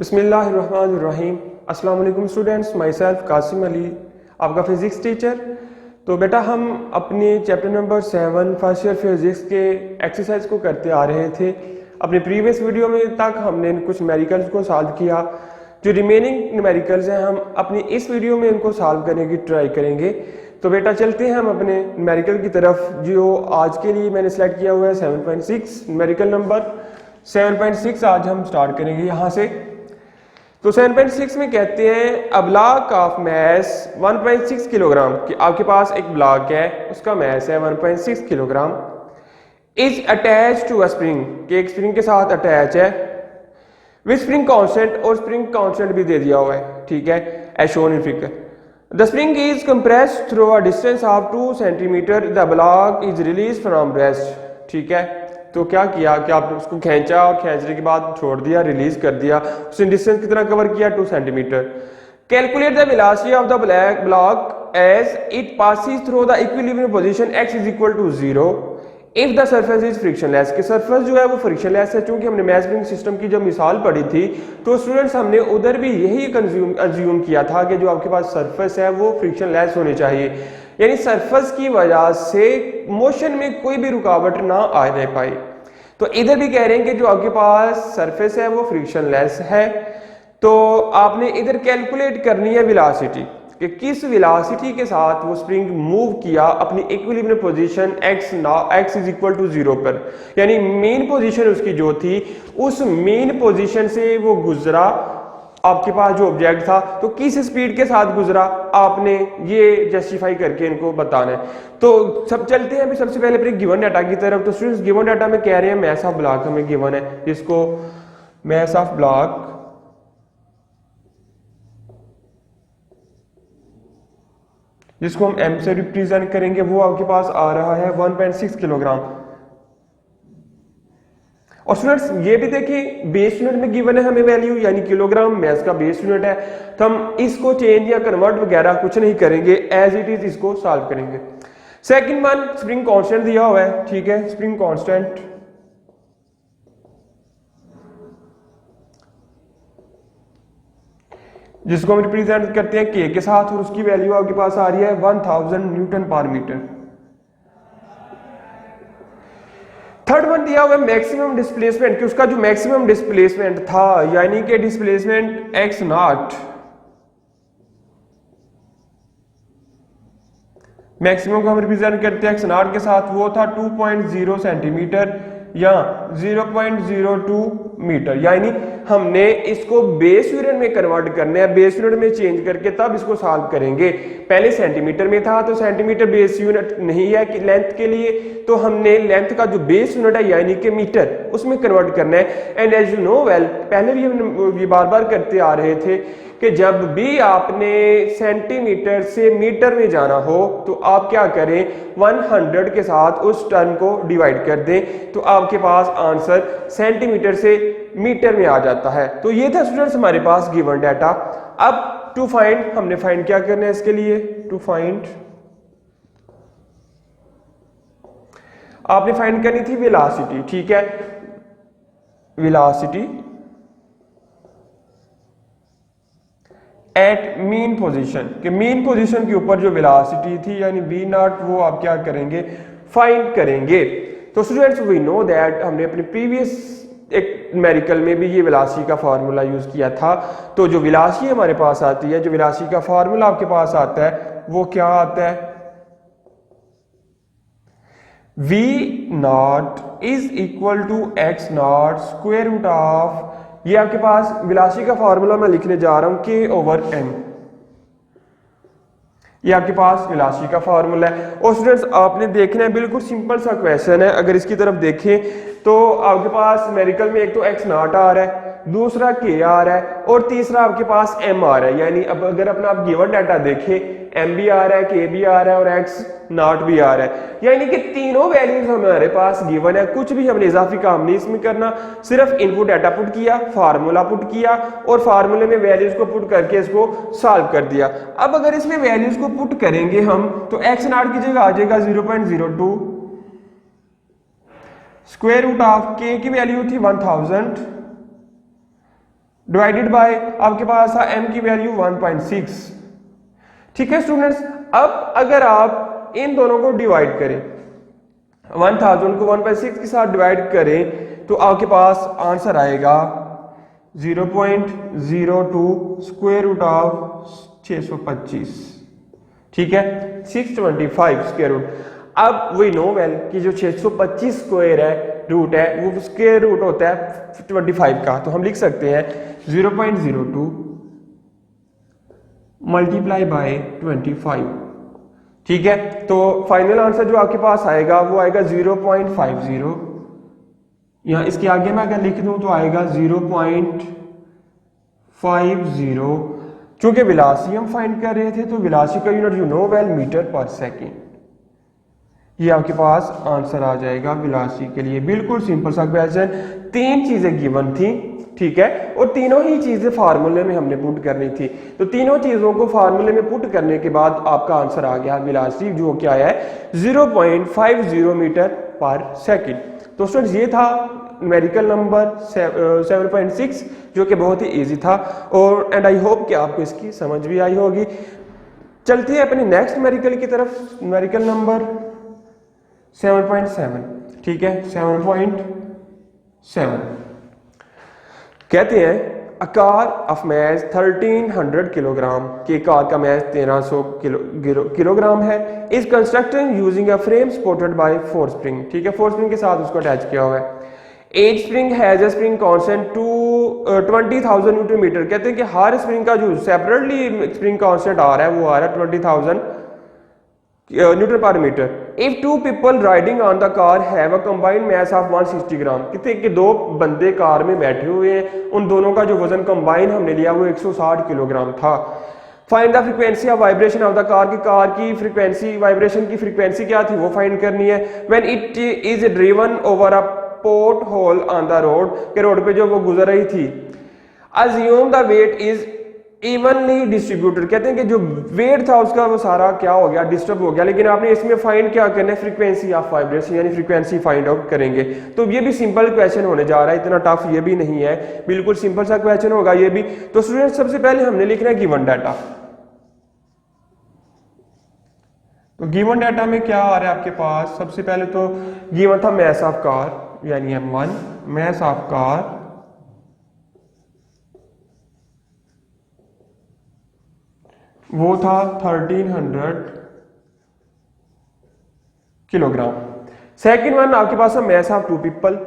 बिस्मिल्लाहिर्रहमानिर्रहीम। अस्सलाम वालेकुम students, myself Qasim Ali, आपका फिज़िक्स टीचर। तो बेटा हम अपने chapter number 7 first year physics के एक्सरसाइज को करते आ रहे थे। अपने प्रीवियस वीडियो में तक हमने कुछ न्यूमेरिकल्स को सॉल्व किया। जो रिमेनिंग न्यूमेरिकल्स हैं हम अपनी इस वीडियो में उनको सॉल्व करने की ट्राई करेंगे। तो बेटा चलते हैं हम अपने न्यूमेरिकल की तरफ, जो आज के लिए मैंने सेलेक्ट किया हुआ है 7.6 न्यूमेरिकल नंबर 7.6 आज हम स्टार्ट करेंगे यहाँ से। तो 7.6 में कहते हैं a block of mass 1.6 kilogram, कि आपके पास एक ब्लॉक है उसका मैस है 1.6 kilogram, is attach to a spring, कि एक स्प्रिंग के साथ अटैच है, विद स्प्रिंग कांस्टेंट, और स्प्रिंग कांस्टेंट भी दे दिया हुआ है, ठीक है, as shown in figure. The spring is compressed through a distance of 2 centimetre, the block is release from rest, ठीक है। तो क्या किया कि आपने उसको खींचा और खींचने के बाद छोड़ दिया, रिलीज कर दिया, उसने डिस्टेंस कितना कवर किया 2 centimetre. Calculate the velocity of the block as it passes through the equilibrium position x is equal to 0 if the surface is frictionless, कि सरफेस जो है वो फ्रिक्शनलेस है। चूंकि हमने मैथ स्प्रिंग सिस्टम की जब मिसाल पढ़ी थी तो स्टूडेंट्स हमने उधर भी यही कंज्यूम किया था कि जो आपके पास सरफेस है वो फ्रिक्शनलेस होनी चाहिए, यानी सरफेस की वजह से मोशन में कोई भी रुकावट ना आने पाए। तो इधर भी कह रहे हैं कि जो आपके पास सरफेस है वो फ्रिक्शनलेस है। तो आपने इधर कैलकुलेट करनी है वेलोसिटी, कि किस वेलोसिटी के साथ वो स्प्रिंग मूव किया अपनी equilibrium position x is equal to 0 पर, यानी मेन पोजीशन उसकी जो थी उस मेन पोजीशन से वो गुजरा आपके पास जो ऑब्जेक्ट था, तो किस स्पीड के साथ गुजरा आपने ये जस्टिफाई करके इनको बताना है। तो सब चलते हैं अभी सबसे पहले अपने गिवन डाटा की तरफ। तो स्टूडेंट्स गिवन डाटा में कह रहे हैं मैस ऑफ ब्लॉक हमें गिवन है, जिसको मैस ऑफ ब्लॉक जिसको हम m से रिप्रेजेंट करेंगे वो आपके पास आ रहा है 1.6 किलोग्राम। और स्टूडेंट्स ये भी देखिए बेस यूनिट में गिवन है हमें वैल्यू, यानी किलोग्राम मैस का बेस यूनिट है, तो हम इसको चेंज या कन्वर्ट वगैरह कुछ नहीं करेंगे, एज इट इज इसको सॉल्व करेंगे। सेकंड वन स्प्रिंग कांस्टेंट दिया हुआ है, ठीक है, स्प्रिंग कांस्टेंट जिसको हम रिप्रेजेंट करते हैं k के साथ, और उसकी वैल्यू आपके पास आ रही है 1000 Newton per metre. Third one दिया हुआ है मैक्सिमम डिस्प्लेसमेंट, कि उसका जो मैक्सिमम डिस्प्लेसमेंट था यानी कि डिस्प्लेसमेंट x नॉट, मैक्सिमम को हम रिप्रेजेंट करते हैं x नॉट के साथ, वो था 2.0 सेंटीमीटर या 0.02 मीटर, यानी हमने इसको बेस यूनिट में कन्वर्ट करना है, बेस यूनिट में चेंज करके तब इसको सॉल्व करेंगे। पहले सेंटीमीटर में था तो सेंटीमीटर बेस यूनिट नहीं है कि लेंथ के लिए, तो हमने लेंथ का जो बेस यूनिट है यानी कि मीटर उसमें कन्वर्ट करना है। And as you know well, पहले भी हम ये बार बार करते आ रहे थे कि जब भी आपने सेंटीमीटर से मीटर में जाना हो तो आप क्या करें, 100 के साथ उस टर्म को डिवाइड कर दें, तो आपके पास आंसर सेंटीमीटर से मीटर में आ जाता है। तो ये था स्टूडेंट्स हमारे पास गिवन डाटा। अब टू फाइंड, हमने फाइंड क्या करना है इसके लिए, टू फाइंड आपने फाइंड करनी थी वेलोसिटी, ठीक है, वेलोसिटी एट मीन पोजीशन, कि मीन पोजीशन के ऊपर जो वेलोसिटी थी यानी v नॉट, वो आप क्या करेंगे, फाइंड करेंगे। तो स्टूडेंट्स वी नो दैट हमने अपने प्रीवियस एक न्यूमेरिकल में भी ये वेलोसिटी का फार्मूला यूज किया था। तो जो वेलोसिटी हमारे पास आती है, जो वेलोसिटी का फार्मूला आपके पास आता है वो क्या आता है, v not is equal to x not square root of, ये आपके पास वेलोसिटी का फार्मूला मैं लिखने जा रहा हूं k/m, ये आपके पास वेलोसिटी का फार्मूला है। और स्टूडेंट्स आपने देखना है बिल्कुल सिंपल सा क्वेश्चन है, अगर इसकी तरफ देखें तो आपके पास न्यूमेरिकल में एक तो x नॉट आ रहा है, दूसरा k आ रहा है, और तीसरा आपके पास m आ रहा है। यानी अब अगर अपना आप गिवन डाटा देखें, m भी आ रहा है, k भी आ रहा है और x नॉट भी आ रहा है, यानी कि तीनों वैल्यूज हमारे पास गिवन है। कुछ भी हमने इजाफी काम नहीं इसमें करना, सिर्फ इनपुट डाटा पुट किया, फार्मूला पुट किया और फार्मूले में वैल्यूज को पुट करके इसको सॉल्व कर दिया। अब अगर इसमें वैल्यूज को पुट करेंगे हम तो x नॉट की जगह आ जाएगा 0.02, स्क्वायर रूट ऑफ k की वैल्यू थी 1000 डिवाइडेड बाय आपके पास था m की वैल्यू 1.6। ठीक है स्टूडेंट्स, अब अगर आप इन दोनों को डिवाइड करें, 1000 को 1/6 के साथ डिवाइड करें तो आपके पास आंसर आएगा 0.02 स्क्वायर रूट ऑफ 625। ठीक है, 625 स्क्वायर रूट। अब वी नो वेल कि जो 625 स्क्वायर है रूट है वो स्क्वायर रूट होता है 25 का, तो हम लिख सकते हैं 0.02 मल्टीप्लाई बाय 25। ठीक है, तो फाइनल आंसर जो आपके पास आएगा वो आएगा 0.50। यहां इसके आगे मैं अगर लिख दूं तो आएगा 0.50। चूंकि वेलोसिटी हम फाइंड कर रहे थे तो वेलोसिटी का unit you know well metre per second. ये आपके पास आंसर आ जाएगा वेलोसिटी के लिए। बिल्कुल सिंपल सा क्वेश्चन, तीन चीजें गिवन थी। ठीक है, और तीनों ही चीजें फार्मूले में हमने पुट करनी थी, तो तीनों चीजों को फार्मूले में पुट करने के बाद आपका आंसर आ गया वेलोसिटी, जो क्या है 0.50 मीटर पर सेकेंड। तो स्टूडेंट्स ये था न्यूमेरिकल नंबर 7.6 जो कि बहुत ही इजी था, और एंड आई होप कि आपको इसकी समझ भी आई होगी। चलते हैं अपने नेक्स्ट न्यूमेरिकल की तरफ, न्यूमेरिकल नंबर 7.7। ठीक है, 7.7 कहते हैं a car of mass 1300 kilogram, के कार का मैस 1300 किलोग्राम है, is constructed using a frame supported by 4 spring. ठीक है, 4 स्प्रिंग के साथ उसको अटैच किया हुआ है। Each spring has a spring constant to 20,000 newton metre. कहते हैं कि हर स्प्रिंग का जो सेपरेटली स्प्रिंग कांस्टेंट आ रहा है वो आ रहा है 20,000 newton per metre. If two people riding on the car have a combined mass of 160 gram. कहते हैं कि दो बंदे कार में बैठे हुए हैं, उन दोनों का जो वजन कंबाइन हमने लिया वो 160 किलोग्राम था। Find the frequency of vibration of the car, की कार की फ्रीक्वेंसी, वाइब्रेशन की फ्रीक्वेंसी क्या थी वो फाइंड करनी है। When it is driven over a pothole on the road, के रोड पे जो वो गुजर रही थी। Assume the weight is evenly distributed. कहते हैं कि जो वेट था उसका वो सारा क्या हो गया, डिस्टर्ब हो गया, लेकिन आपने इसमें फाइंड क्या करना है, फ्रीक्वेंसी ऑफ वाइब्रेशन, यानी फ्रीक्वेंसी फाइंड आउट करेंगे। तो ये भी सिंपल क्वेश्चन होने जा रहा है, इतना टफ ये भी नहीं है, बिल्कुल सिंपल सा क्वेश्चन होगा ये भी। तो स्टूडेंट सबसे पहले हमने लिखना है गिवन डाटा। तो गिवन डाटा में क्या आ रहा है आपके पास, सबसे पहले तो गिवन था मैस ऑफ कार यानी M1, मैस ऑफ कार वो था 1300 किलोग्राम। सेकेंड वन आपके पास है mass of 2 people,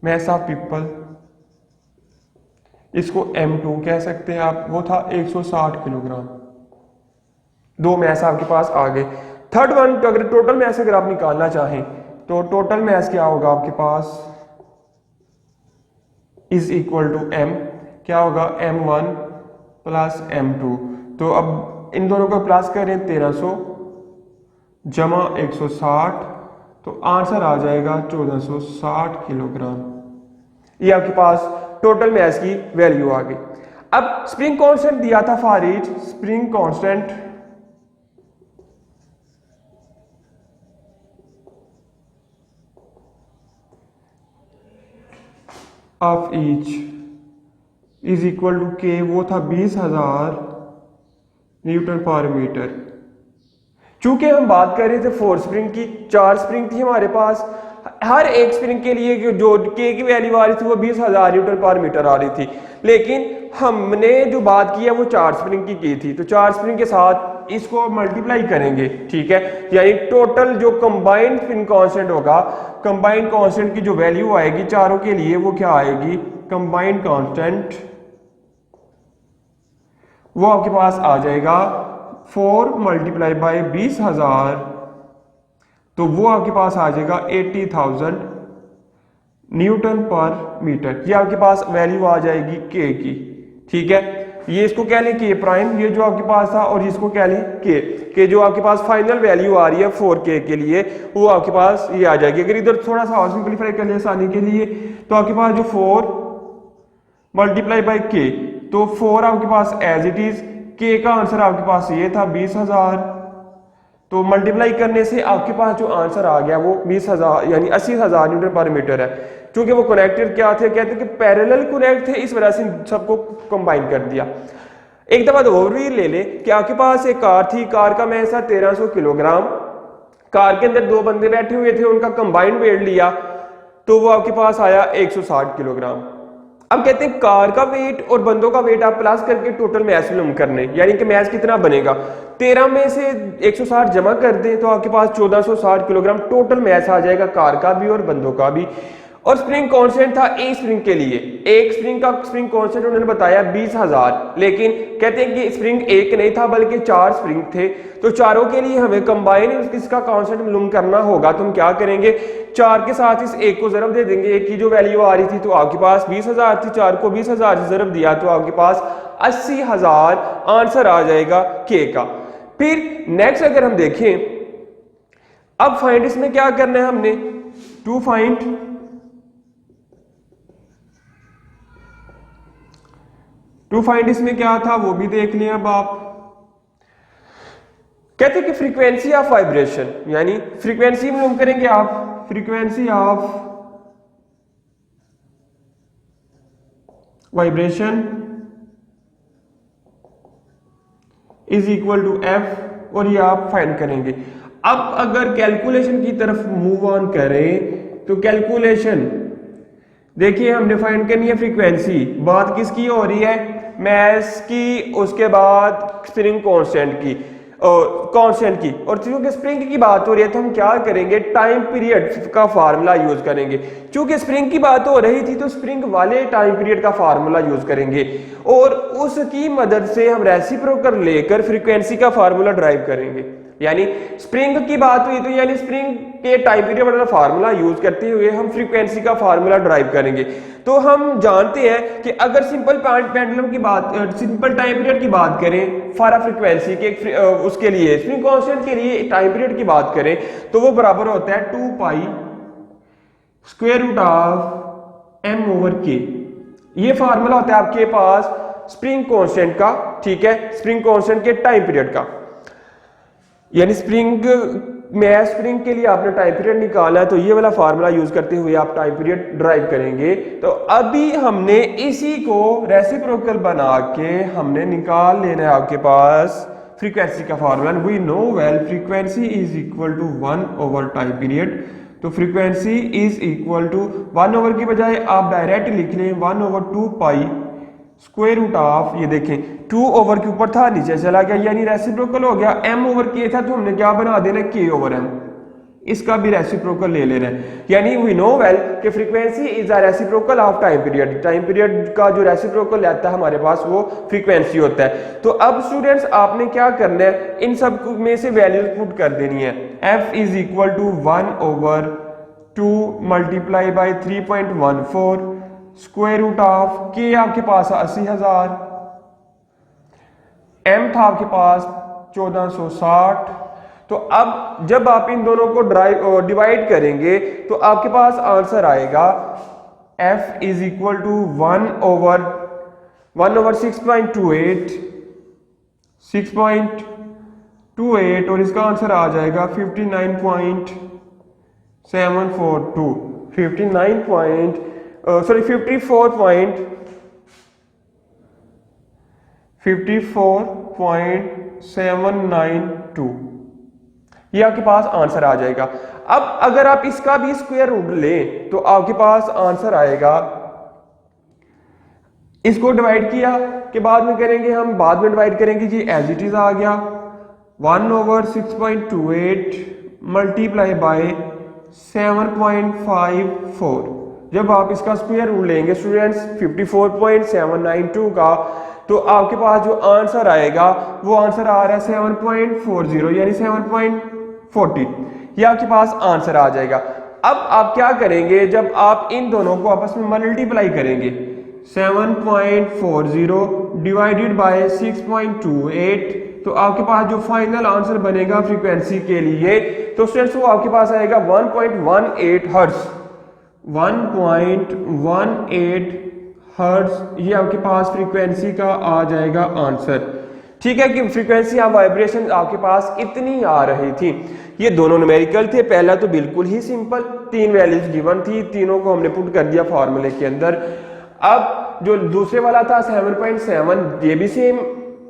mass of people इसको M2 कह सकते हैं आप, वो था 160 किलोग्राम। दो मैस आपके पास आ गए। थर्ड वन, तो अगर टोटल मैस अगर आप निकालना चाहें तो टोटल मैस क्या होगा आपके पास, इज इक्वल टू M, क्या होगा M1 प्लस M2। तो अब इन दोनों को प्लस करें 1300 जमा 160, तो आंसर आ जाएगा 1460 किलोग्राम। ये आपके पास टोटल मैस की वैल्यू आ गई। अब स्प्रिंग कांस्टेंट दिया था for each, spring constant of each is equal to K, वो था 20,000 न्यूटन पर मीटर। चूंकि हम बात कर रहे थे 4 स्प्रिंग की, 4 स्प्रिंग थी हमारे पास, हर एक स्प्रिंग के लिए जो के की वैल्यू आ रही थी वो 20,000 न्यूटन पर मीटर आ रही थी, लेकिन हमने जो बात की है वो 4 स्प्रिंग की थी। तो 4 स्प्रिंग के साथ इसको मल्टीप्लाई करेंगे, ठीक है, यानी टोटल जो कंबाइंड स्प्रिंग कांस्टेंट होगा, कंबाइंड कांस्टेंट की जो वैल्यू आएगी चारों के लिए वो क्या आएगी, कंबाइंड कांस्टेंट वो आपके पास आ जाएगा 4 मल्टीप्लाई बाय 20,000, तो वो आपके पास आ जाएगा 80,000 न्यूटन पर मीटर। ये आपके पास वैल्यू आ जाएगी के की, ठीक है। ये इसको कह लें के प्राइम, ये जो आपके पास था, और इसको कह लें के जो आपके पास फाइनल वैल्यू आ रही है 4K के लिए वो आपके पास ये आ जाएगी। अगर इधर थोड़ा सा और सिंपलीफाई कर ले आसानी के लिए, तो आपके पास जो 4 मल्टीप्लाई बाई के, तो 4 आपके पास एज इट इज, के का आंसर आपके पास ये था 20,000, तो मल्टीप्लाई करने से आपके पास जो आंसर आ गया वो 20,000 यानी 80,000 न्यूटन पर मीटर है। क्योंकि वो कनेक्टेड क्या थे, कहते हैं कि पैरेलल कनेक्ट थे, इस वजह से सबको कंबाइन कर दिया। एक दफा तो और भी ले ले कि आपके पास एक कार थी, कार का मैस था 1300 किलोग्राम, कार के अंदर दो बंदे बैठे हुए थे, उनका कंबाइंड वेट लिया तो वो आपके पास आया 160 किलोग्राम। अब कहते हैं कार का वेट और बंदों का वेट आप प्लस करके टोटल मैस मालूम करने, यानी कि मैस कितना बनेगा, 13 में से 160 जमा कर दें तो आपके पास 1460 किलोग्राम टोटल मैस आ जाएगा, कार का भी और बंदों का भी। और स्प्रिंग कांस्टेंट था एक स्प्रिंग के लिए, एक स्प्रिंग का स्प्रिंग कांस्टेंट उन्होंने बताया 20,000, लेकिन कहते हैं कि स्प्रिंग एक नहीं था बल्कि 4 स्प्रिंग थे, तो चारों के लिए हमें कंबाइन इसका कांस्टेंट मालूम करना होगा। तो हम क्या करेंगे, 4 के साथ इस एक को ज़रब दे देंगे, एक की जो वैल्यू आ रही थी तो आपके पास 20,000 थी, 4 को 20,000 से ज़रब दिया तो आपके पास 80,000 आंसर आ जाएगा के का। फिर नेक्स्ट अगर हम देखें, अब फाइंड इसमें क्या करना है हमने, टू फाइंड इसमें क्या था वो भी देख लिया। अब आप कहते हैं कि फ्रीक्वेंसी ऑफ वाइब्रेशन, यानी फ्रीक्वेंसी मालूम करेंगे आप, frequency of vibration is equal to F, और ये आप फाइंड करेंगे। अब अगर कैलकुलेशन की तरफ मूव ऑन करें तो कैलकुलेशन देखिए हमने फाइंड करनी है फ्रीक्वेंसी, बात किसकी हो रही है, मैस की, उसके बाद स्प्रिंग कांस्टेंट की और चूंकि स्प्रिंग की बात हो रही है तो हम क्या करेंगे, टाइम पीरियड का फार्मूला यूज करेंगे। चूंकि स्प्रिंग की बात हो रही थी तो स्प्रिंग वाले टाइम पीरियड का फार्मूला यूज करेंगे और उसकी मदद से हम रेसिप्रोकल लेकर फ्रीक्वेंसी का फार्मूला ड्राइव करेंगे। यानी स्प्रिंग की बात हुई तो यानी स्प्रिंग के टाइम पीरियड वाला फार्मूला यूज करते हुए हम फ्रीक्वेंसी का फार्मूला ड्राइव करेंगे। तो हम जानते हैं कि अगर सिंपल पेंडुलम की बात, सिंपल टाइम पीरियड की बात करें फॉर अ फ्रीक्वेंसी के उसके लिए स्प्रिंग कांस्टेंट के लिए टाइम पीरियड की बात करें तो वो बराबर होता है 2 pi square root of m over k। ये फार्मूला होता है आपके पास स्प्रिंग कांस्टेंट का, ठीक है, स्प्रिंग कांस्टेंट के टाइम पीरियड का। यानी स्प्रिंग स्प्रिंग के लिए आपने टाइम पीरियड निकाला है तो ये वाला फार्मूला यूज करते हुए आप टाइम पीरियड ड्राइव करेंगे। तो अभी हमने इसी को रेसिप्रोकल बना के हमने निकाल लेना है आपके पास फ्रीक्वेंसी का formula. We know well frequency is equal to 1 over time period. तो frequency is equal to 1 over की बजाय आप डायरेक्ट लिख लें 1 over 2 pi square root of, ये देखें 2 ओवर के ऊपर था नीचे चला गया यानी रेसिप्रोकल हो गया, m ओवर k था तो हमने क्या बना देना k ओवर m, इसका भी रेसिप्रोकल ले लेना है। यानी वी नो वेल कि frequency is a reciprocal of time period, time period का जो रेसिप्रोकल आता है हमारे पास वो फ्रीक्वेंसी होता है। तो अब स्टूडेंट्स आपने क्या करना है, इन सब में से वैल्यूज पुट कर देनी है। f is equal to 1 over 2 multiply by 3.14 square root of K आपके पास 80,000, m था आपके पास 1460। तो अब जब आप इन दोनों को डिवाइड करेंगे तो आपके पास आंसर आएगा f is equal to 1 over 6.28 और इसका आंसर आ जाएगा 54.792। ये आपके पास आंसर आ जाएगा। अब अगर आप इसका भी स्क्वायर रूट लें तो आपके पास आंसर आएगा, इसको डिवाइड किया कि बाद में करेंगे हम, बाद में डिवाइड करेंगे जी, एज इट इज आ गया 1 ओवर 6.28 मल्टीप्लाई बाय 7.54। जब आप इसका स्क्वायर रूट लेंगे स्टूडेंट्स 54.792 का, तो आपके पास जो आंसर आएगा वो आंसर आ रहा है 7.40 यानी 7.40, ये आपके पास आंसर आ जाएगा। अब आप क्या करेंगे, जब आप इन दोनों को आपस में मल्टीप्लाई करेंगे 7.40 डिवाइडेड बाय 6.28, तो आपके पास जो फाइनल आंसर बनेगा फ्रीक्वेंसी के लिए तो स्टूडेंट्स वो आपके पास आएगा 1.18 हर्ट्ज, 1.18 हर्ट्ज, ये आपके पास फ्रीक्वेंसी का आ जाएगा आंसर। ठीक है, कि फ्रीक्वेंसी या वाइब्रेशन आपके पास इतनी आ रही थी। ये दोनों न्यूमेरिकल थे। पहला तो बिल्कुल ही सिंपल, 3 वैल्यूज गिवन थी, तीनों को हमने पुट कर दिया फार्मूले के अंदर। अब जो दूसरे वाला था 7.7, ये भी सेम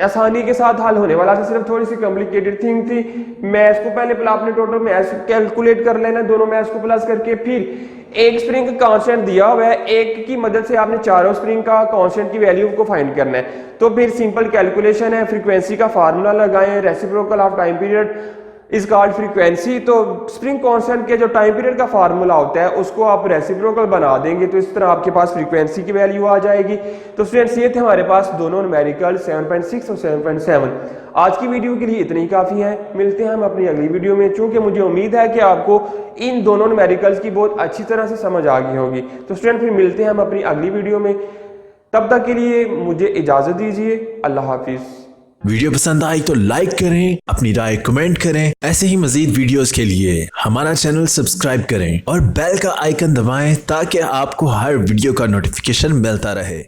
आसानी के साथ हल होने वाला था, सिर्फ थोड़ी सी कॉम्प्लिकेटेड थिंग थी। मैथ्स को पहले आपने टोटल मैथ्स कैलकुलेट कर लेना, दोनों मैथ्स को प्लस करके, फिर एक स्प्रिंग का कांस्टेंट दिया हुआ है, एक की मदद से आपने चारों स्प्रिंग का कांस्टेंट की वैल्यू को फाइंड करना है। तो फिर सिंपल कैलकुलेशन है, फ्रीक्वेंसी का फार्मूला लगाएं, reciprocal of time period is called frequency. तो स्प्रिंग कांस्टेंट के जो टाइम पीरियड का फार्मूला होता है उसको आप रेसिप्रोकल बना देंगे, तो इस तरह आपके पास फ्रीक्वेंसी की वैल्यू आ जाएगी। तो स्टूडेंट्स ये थे हमारे पास दोनों न्यूमेरिकल 7.6 और 7.7। आज की वीडियो के लिए इतनी काफ़ी है, मिलते हैं हम अपनी अगली वीडियो में। चूंकि मुझे उम्मीद है कि आपको इन दोनों न्यूमेरिकल्स की बहुत अच्छी तरह से समझ आ गई होगी। तो स्टूडेंट फिर मिलते हैं हम अपनी अगली वीडियो में, तब तक के लिए मुझे इजाज़त दीजिए। अल्लाह हाफिज़। वीडियो पसंद आई तो लाइक करें, अपनी राय कमेंट करें। ऐसे ही मजीद वीडियोस के लिए हमारा चैनल सब्सक्राइब करें और बेल का आइकन दबाएं ताकि आपको हर वीडियो का नोटिफिकेशन मिलता रहे।